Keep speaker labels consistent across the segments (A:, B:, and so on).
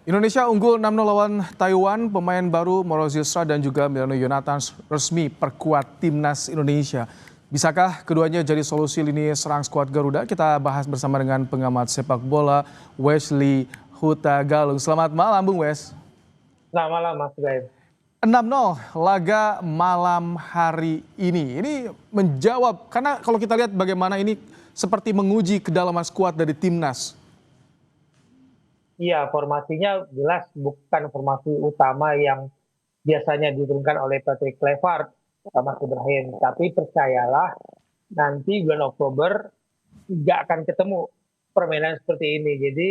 A: Indonesia unggul 6-0 lawan Taiwan, pemain baru Mauro Zilstra dan juga Milano Yonatan resmi perkuat timnas Indonesia. Bisakah keduanya jadi solusi lini serang skuad Garuda? Kita bahas bersama dengan pengamat sepak bola Wesley Huta Galung. Selamat malam Bung Wes.
B: Selamat malam Mas Gaib.
A: 6-0 laga malam hari ini. Ini menjawab, karena kalau kita lihat bagaimana ini seperti menguji kedalaman skuad dari timnas.
B: Iya, formasinya jelas bukan formasi utama yang biasanya diturunkan oleh Patrick Kluivert, Mas Ibrahim. Tapi percayalah, nanti bulan Oktober nggak akan ketemu permainan seperti ini. Jadi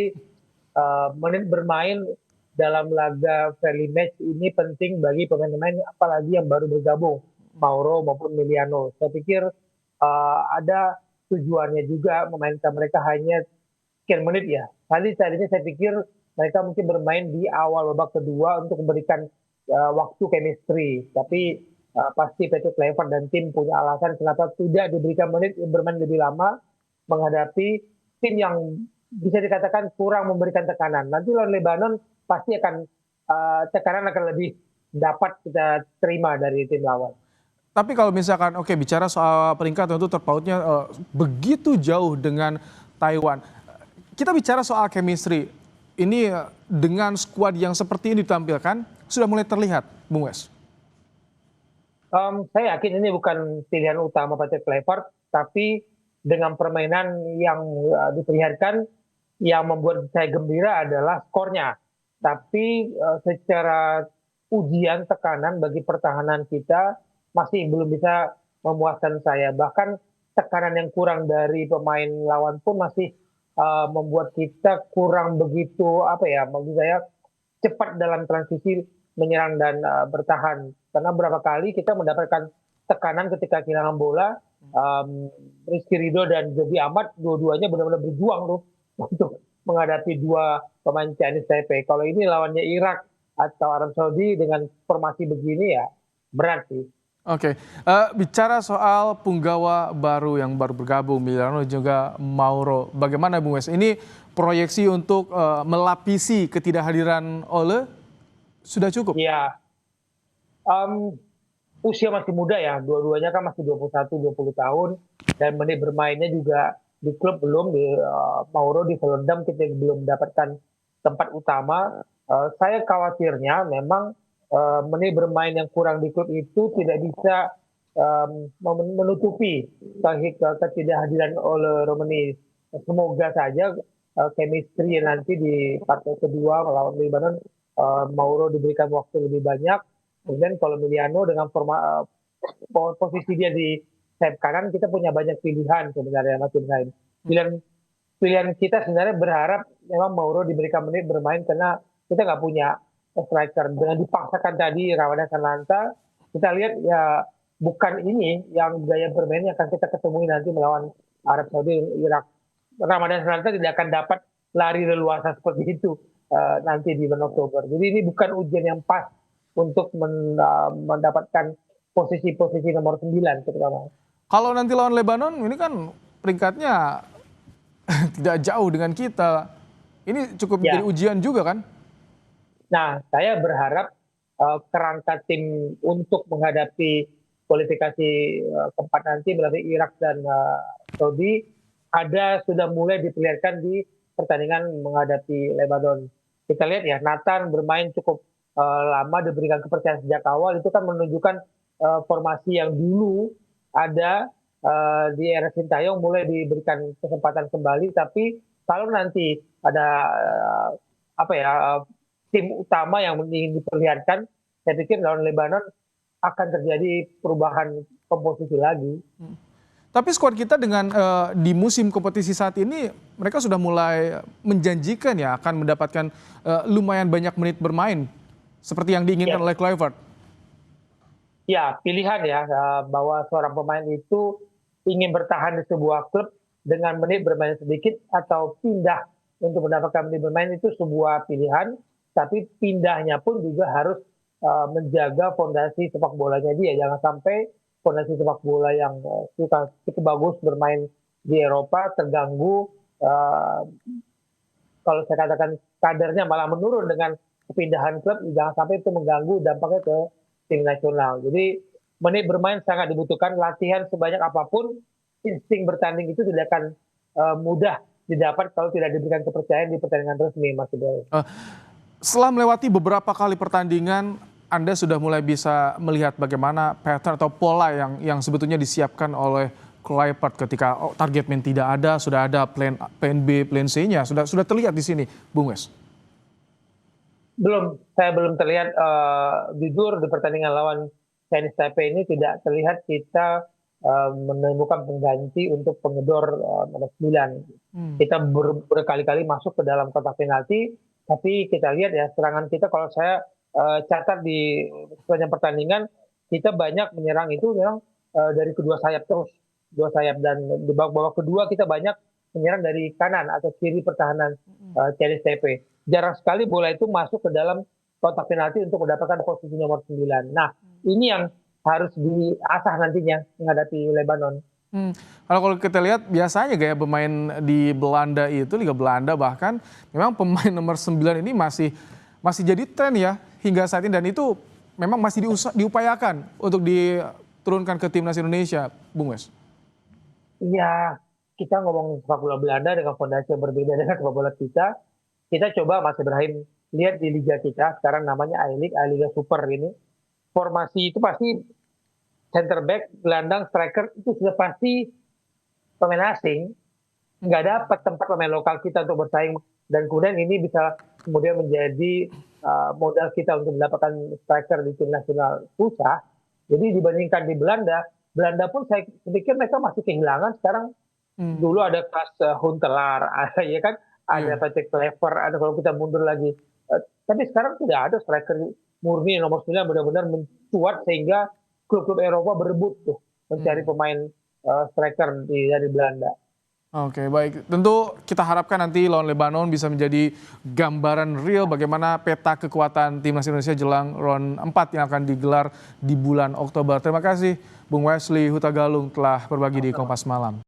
B: menit bermain dalam laga friendly match ini penting bagi pemain-pemain apalagi yang baru bergabung, Mauro maupun Miliano. Saya pikir ada tujuannya juga memainkan mereka hanya sekian menit ya. Tadinya saya pikir mereka mungkin bermain di awal babak kedua untuk memberikan waktu chemistry. Tapi pasti Patrick Kluivert dan tim punya alasan kenapa tidak diberikan menit bermain lebih lama menghadapi tim yang bisa dikatakan kurang memberikan tekanan. Nanti lawan Lebanon pasti akan tekanan akan lebih dapat kita terima dari tim lawan.
A: Tapi kalau misalkan bicara soal peringkat tentu terpautnya begitu jauh dengan Taiwan. Kita bicara soal chemistry. Ini dengan skuad yang seperti ini ditampilkan sudah mulai terlihat, Bung Wes.
B: Saya yakin ini bukan pilihan utama Patrick Kluivert, tapi dengan permainan yang diperlihatkan, yang membuat saya gembira adalah skornya. Tapi secara ujian tekanan bagi pertahanan kita masih belum bisa memuaskan saya. Bahkan tekanan yang kurang dari pemain lawan pun masih membuat kita kurang begitu maksud saya cepat dalam transisi menyerang dan bertahan. Karena berapa kali kita mendapatkan tekanan ketika kehilangan bola, Rizky Ridho dan Joby Ahmad dua-duanya benar-benar berjuang tuh untuk menghadapi dua pemain Chinese Taipei. Kalau ini lawannya Irak atau Arab Saudi dengan formasi begini ya berat sih.
A: Oke, bicara soal punggawa baru yang baru bergabung, Miliano juga Mauro. Bagaimana Bung Wes? Ini proyeksi untuk melapisi ketidakhadiran Ole sudah cukup?
B: Iya, usia masih muda ya, dua-duanya kan masih 21-20 tahun, dan menit bermainnya juga di klub belum, di Mauro di Volendam kita belum mendapatkan tempat utama. Saya khawatirnya memang menit bermain yang kurang di klub itu tidak bisa menutupi ketidakhadiran oleh Romani. Semoga saja chemistry nanti di partai kedua melawan Lebanon, Mauro diberikan waktu lebih banyak. Kemudian kalau Miliano dengan posisi dia di sayap kanan, kita punya banyak pilihan sebenarnya Mas Ibrahim. Pilihan kita sebenarnya berharap memang Mauro diberikan menit bermain karena kita nggak punya striker. Dengan dipaksakan tadi Ramadan Sananta, kita lihat ya bukan ini yang gaya bermain yang akan kita ketemui nanti melawan Arab Saudi, Irak. Ramadan Sananta tidak akan dapat lari leluasa seperti itu nanti di bulan Oktober. Jadi ini bukan ujian yang pas untuk mendapatkan posisi-posisi nomor 9 terutama.
A: Kalau nanti lawan Lebanon, ini kan peringkatnya tidak jauh dengan kita. Ini cukup jadi ujian juga kan?
B: Nah, saya berharap kerangka tim untuk menghadapi kualifikasi keempat nanti melalui Irak dan Saudi sudah mulai diperlihatkan di pertandingan menghadapi Lebanon. Kita lihat ya, Nathan bermain cukup lama, diberikan kepercayaan sejak awal, itu kan menunjukkan formasi yang dulu ada di era Sintayong mulai diberikan kesempatan kembali. Tapi kalau nanti ada tim utama yang ingin diperlihatkan, saya pikir lawan Lebanon akan terjadi perubahan komposisi lagi.
A: Tapi skuad kita dengan di musim kompetisi saat ini mereka sudah mulai menjanjikan ya akan mendapatkan lumayan banyak menit bermain seperti yang diinginkan oleh Kluivert.
B: Ya, pilihan ya bahwa seorang pemain itu ingin bertahan di sebuah klub dengan menit bermain sedikit atau pindah untuk mendapatkan menit bermain itu sebuah pilihan. Tapi pindahnya pun juga harus menjaga fondasi sepak bolanya dia. Jangan sampai fondasi sepak bola yang cukup bagus bermain di Eropa terganggu. Kalau saya katakan kadernya malah menurun dengan kepindahan klub, jangan sampai itu mengganggu dampaknya ke tim nasional. Jadi menit bermain sangat dibutuhkan, latihan sebanyak apapun, insting bertanding itu tidak akan mudah didapat kalau tidak diberikan kepercayaan di pertandingan resmi, Mas Ibrahim.
A: Setelah melewati beberapa kali pertandingan, Anda sudah mulai bisa melihat bagaimana pattern atau pola yang sebetulnya disiapkan oleh Kluivert ketika target man tidak ada, sudah ada plan B, plan C-nya, sudah terlihat di sini, Bung Wes.
B: Saya belum terlihat, jujur di pertandingan lawan Chinese Taipei ini tidak terlihat kita menemukan pengganti untuk pengedor nomor 9. Kita berkali-kali masuk ke dalam kotak penalti, tapi kita lihat ya serangan kita, kalau saya catat di sepanjang pertandingan, kita banyak menyerang itu memang dari kedua sayap terus, dua sayap, dan di babak kedua kita banyak menyerang dari kanan atau kiri pertahanan Chinese Taipei. Jarang sekali bola itu masuk ke dalam kotak penalti untuk mendapatkan posisi nomor 9. Nah, ini yang harus diasah nantinya menghadapi Lebanon.
A: Kalau kita lihat biasanya gaya pemain di Belanda itu, Liga Belanda bahkan, memang pemain nomor 9 ini masih jadi tren ya hingga saat ini, dan itu memang masih diupayakan untuk diturunkan ke timnas Indonesia, Bung Wes.
B: Iya, kita ngomong sepak bola Belanda dengan fondasi yang berbeda dengan sepak bola kita. Kita coba, Mas Ibrahim, lihat di liga kita sekarang namanya I-League, I-Liga Super ini. Formasi itu pasti center back, gelandang, striker itu sudah pasti pemain asing. Nggak dapat tempat pemain lokal kita untuk bersaing, dan kemudian ini bisa kemudian menjadi modal kita untuk mendapatkan striker di tim nasional. Susah. Jadi dibandingkan di Belanda pun saya pikir mereka masih kehilangan sekarang. Dulu ada kelas Huntelaar, ya kan, ada Patrick Kluivert, ada kalau kita mundur lagi. Tapi sekarang tidak ada striker murni nomor 9 benar-benar mencuat sehingga klub-klub Eropa berebut tuh mencari pemain striker dari Belanda.
A: Oke, baik. Tentu kita harapkan nanti lawan Lebanon bisa menjadi gambaran real bagaimana peta kekuatan timnas Indonesia jelang round 4 yang akan digelar di bulan Oktober. Terima kasih Bung Wesley Huta Galung telah berbagi di Kompas Malam.